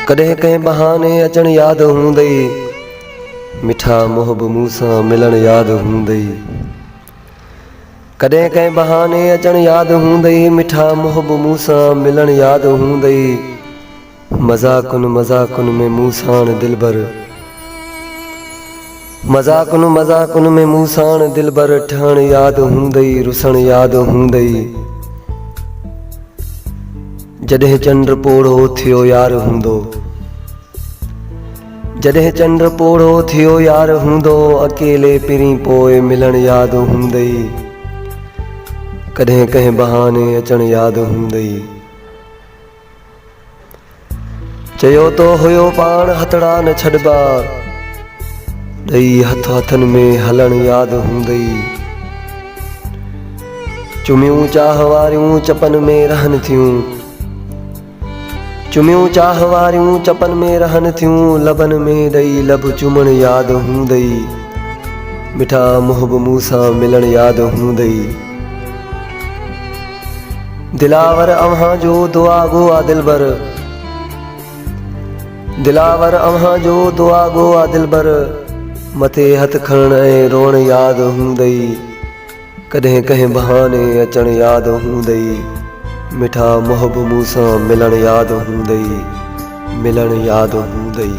कॾहिं कंहिं बहाने अचण यादि हूंदई, मिठा मुहब मूं सां मिलण यादि हूंदई। कॾहिं कंहिं बहाने अचण यादि हूंदई, मिठा मुहब मूं सां मिलण यादि हूंदई। मज़ाकुन में मूं साण दिलबर, मज़ाकुन में मूं साण दिलबर ठहण यादि हूंदई, रुसण यादि हूंदई। जॾहिं चंड पोढ़ो थियो यार हूंदो, जॾहिं चंड पोढ़ो थियो यार हूंदो, अकेले पिरी पोइ मिलण यादि हूंदई। कॾहिं कंहिं बहाने अचण यादि हूंदई। चयो तो हुयो पाण हथड़ा न छॾबा, ॾई हथ हथनि में हलण यादि हूंदई। चुमियूं चाह वारियूं चपन में रहनि थियूं, चुमियूं चाह वारियूं चपन में रहनि थियूं, लबन में ॾई लब चुमण यादि हूंदई। मिठा मुहब मूं सां मिलण यादि हूंदई। दिलावर अव्हां जो दुआ गो आ दिलबर, दिलावर अव्हां जो दुआ गो आ दिलबर, मथे हथ खणण ऐं रोअण यादि हूंदई। कॾहिं कंहिं बहाने अचण यादि हूंदई, मिठा मुहब मूं सां मिलण यादि हूंदई, मिलण यादि हूंदई।